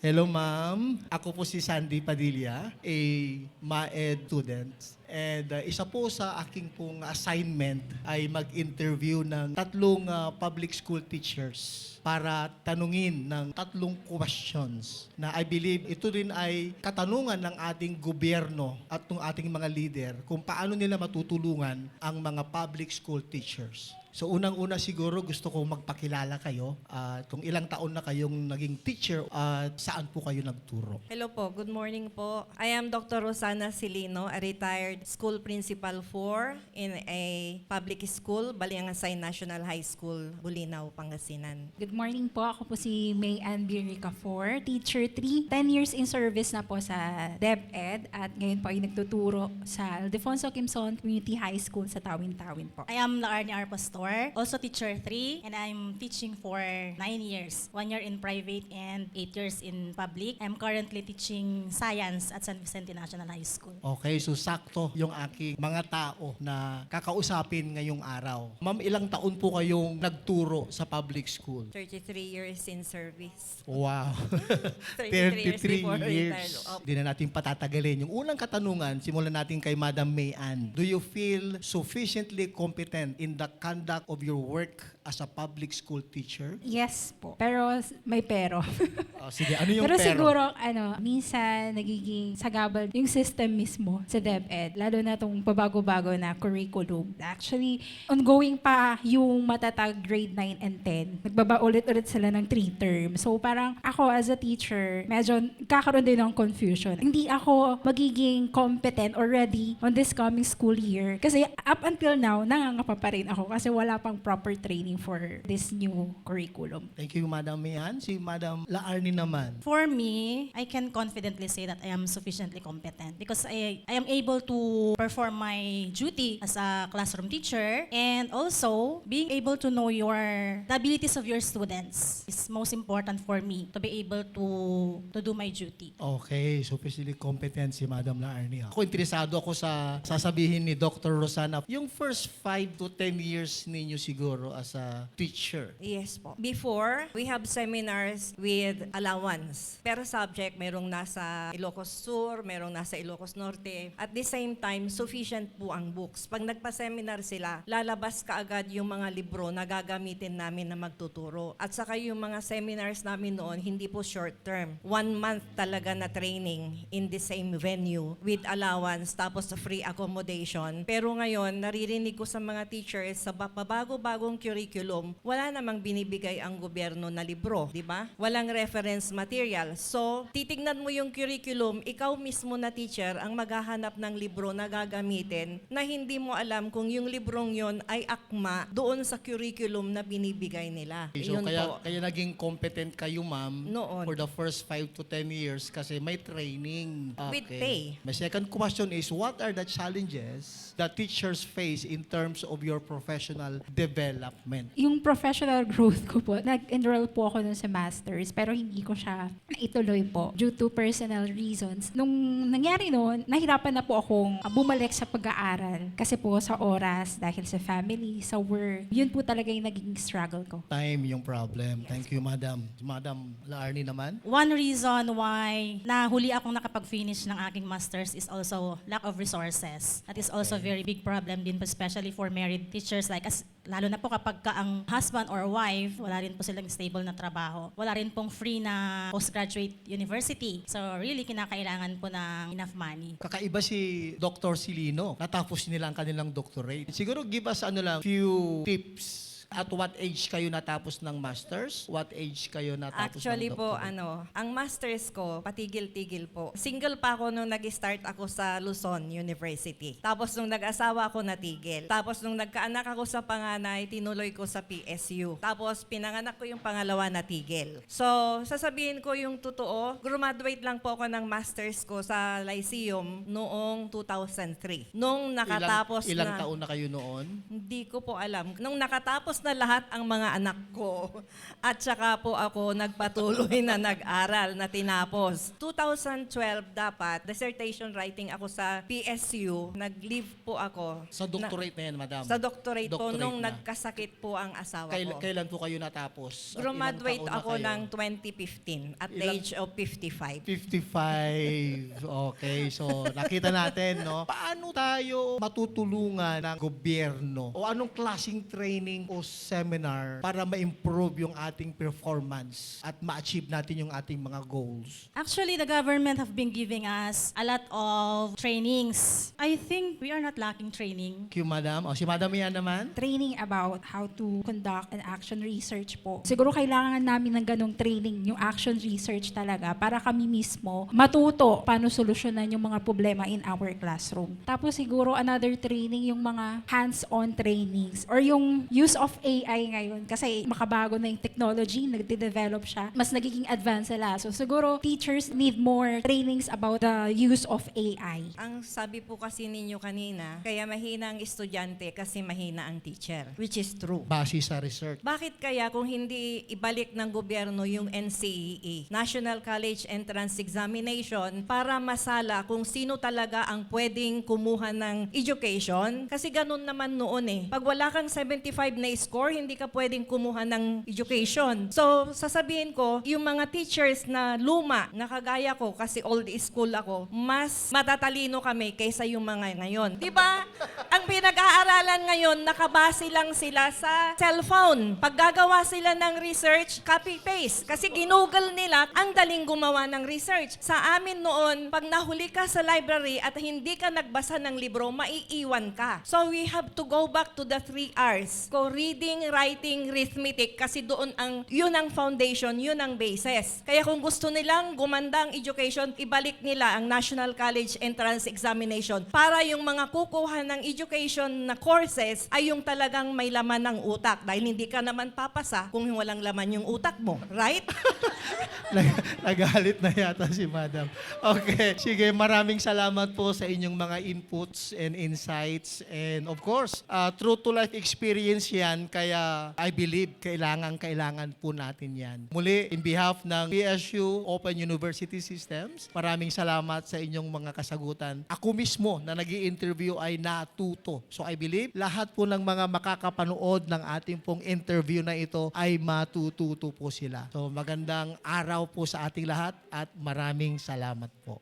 Hello, ma'am. Ako po si Sandy Padilla, a MAED student. And isa po sa aking pong assignment ay mag-interview ng tatlong public school teachers para tanungin ng tatlong questions na I believe ito rin ay katanungan ng ating gobyerno at ng ating mga leader kung paano nila matutulungan ang mga public school teachers. So unang-una siguro gusto ko magpakilala kayo kung ilang taon na kayong naging teacher at saan po kayo nagturo. Hello po, good morning po. I am Dr. Rosana Silino, a retired school principal 4 in a public school, Baliangasay National High School, Bulinaw, Pangasinan. Good morning po. Ako po si May Ann Birica 4, Teacher 3. 10 years in service na po sa DepEd at ngayon po ay nagtuturo sa Aldefonso Quimson Community High School sa Tawin-Tawin po. I am Laarni R. Pastor, also teacher 3, and I'm teaching for 9 years. 1 year in private and 8 years in public. I'm currently teaching science at San Vicente National High School. Okay, so sakto yung aking mga tao na kakausapin ngayong araw. Ma'am, ilang taon po kayong nagturo sa public school? 33 years in service. Wow. 33 years 33 before years. retired. Opo. Hindi na natin patatagalin. Yung unang katanungan, simulan natin kay Madam May Ann. Do you feel sufficiently competent in the conduct of your work as a public school teacher? Yes po. Pero may pero. Sige, ano yung Pero pero? siguro, minsan nagiging sagabal yung system mismo sa DepEd. Lalo na itong pabago-bago na curriculum. Actually, ongoing pa yung matatag grade 9 and 10. Nagbaba ulit-ulit sila ng 3 terms. So parang ako as a teacher, medyo kakaroon din ng confusion. Hindi ako magiging competent or ready on this coming school year. Kasi up until now, nangangapa pa rin ako kasi wala pang proper training for this new curriculum. Thank you, Madam May Ann. Si Madam Laarni naman. For me, I can confidently say that I am sufficiently competent because I am able to perform my duty as a classroom teacher, and also being able to know the abilities of your students is most important for me to be able to do my duty. Okay, sufficiently competent si Madam Laarni. Ako, interesado ako sa sasabihin ni Dr. Rosana. Yung first 5 to 10 years ninyo siguro as a teacher. Yes po. Before, we have seminars with allowance. Per subject, merong nasa Ilocos Sur, merong nasa Ilocos Norte. At the same time, sufficient po ang books. Pag nagpa-seminar sila, lalabas kaagad yung mga libro na gagamitin namin na magtuturo. At saka yung mga seminars namin noon, hindi po short term. 1 month talaga na training in the same venue with allowance tapos free accommodation. Pero ngayon, naririnig ko sa mga teachers sa pabago-bagong curriculum, wala namang binibigay ang gobyerno na libro, di ba? Walang reference material. So, titignan mo yung curriculum, ikaw mismo na teacher ang maghahanap ng libro na gagamitin na hindi mo alam kung yung librong yon ay akma doon sa curriculum na binibigay nila. So Yun po. kaya naging competent kayo, ma'am, Noon. for the first 5 to 10 years kasi may training. With pay. My second question is, what are the challenges that teachers face in terms of your professional development? Yung professional growth ko po, nag-enroll po ako dun sa master's pero hindi ko siya naituloy po due to personal reasons. Nung nangyari noon, nahirapan na po akong bumalik sa pag-aaral kasi po sa oras, dahil sa family, sa work. Yun po talaga yung naging struggle ko. Time yung problem. Thank you, Madam. Madam Laarni naman. One reason why nahuli akong nakapag-finish ng aking master's is also lack of resources. That is also a very big problem din, especially for married teachers like us. Lalo na po kapag ang husband or wife, wala rin po silang stable na trabaho. Wala rin pong free na postgraduate university. So really, kinakailangan po ng enough money. Kakaiba si Dr. Silino. Natapos nila ang kanilang doctorate. Siguro give us few tips. At what age kayo natapos ng masters? What age kayo natapos Actually ng po, doctorate? ang masters ko, patigil-tigil po. Single pa ako nung nag-start ako sa Luzon University. Tapos nung nag-asawa ako, natigil. Tapos nung nagkaanak ako sa panganay, tinuloy ko sa PSU. Tapos pinanganak ko yung pangalawa, natigil. So, sasabihin ko yung totoo, graduate lang po ako ng masters ko sa Lyceum noong 2003. Nung nakatapos ilang taon na kayo noon? hindi ko po alam. Nung nakatapos Tapos na lahat ang mga anak ko. At saka po ako nagpatuloy na nag-aral na tinapos. 2012 dapat, dissertation writing ako sa PSU. Nag-leave po ako. Sa doctorate na yan, madam. Sa doctorate po Doctorate nung na. nagkasakit po ang asawa ko. Kailan po kayo natapos? At ilang Graduate taon na ako kayo? ng 2015 at the Ilang- age of 55. 55. Okay, so nakita natin, no? Paano tayo matutulungan ng gobyerno o anong klaseng training o seminar para ma-improve yung ating performance at ma-achieve natin yung ating mga goals? Actually, the government have been giving us a lot of trainings. I think we are not lacking training. Thank you, madam. O, si madam yan naman? Training about how to conduct an action research po. Siguro kailangan namin ng ganong training, yung action research talaga, para kami mismo matuto paano solusyonan yung mga problema in our classroom. Tapos siguro another training, yung mga hands-on trainings or yung use of AI ngayon. Kasi makabago na yung technology, nagde-develop siya, mas nagiging advanced sila. So siguro teachers need more trainings about the use of AI. Ang sabi po kasi ninyo kanina, kaya mahina ang estudyante kasi mahina ang teacher, which is true. Base sa research. Bakit kaya kung hindi ibalik ng gobyerno yung NCEE, National College Entrance Examination, para masala kung sino talaga ang pwedeng kumuha ng education? Kasi ganun naman noon eh. Pag wala kang 75 na score, hindi ka pwedeng kumuha ng education. So, sasabihin ko, yung mga teachers na luma, na kagaya ko, kasi old school ako, mas matatalino kami kaysa yung mga ngayon. Di ba? Ang pinag-aaralan ngayon, nakabase lang sila sa cellphone. Pag gagawa sila ng research, copy-paste. Kasi ginugol nila, ang daling gumawa ng research. Sa amin noon, pag nahuli ka sa library at hindi ka nagbasa ng libro, maiiwan ka. So we have to go back to the 3 R's. So reading, writing, arithmetic, kasi yun ang foundation, yun ang basis. Kaya kung gusto nilang gumanda ang education, ibalik nila ang National College Entrance Examination para yung mga kukuha ng education na courses ay yung talagang may laman ng utak. Dahil hindi ka naman papasa kung walang laman yung utak mo. Right? Nagalit na yata si madam. Okay, sige, maraming salamat po sa inyong mga inputs and insights. And of course, true to life experience yan, kaya I believe kailangan po natin yan. Muli, in behalf ng PSU Open University Systems, maraming salamat sa inyong mga kasagutan. Ako mismo na nag-i-interview ay natuto. So I believe lahat po ng mga makakapanood ng ating pong interview na ito ay matututo po sila. So magandang araw po sa ating lahat at maraming salamat po.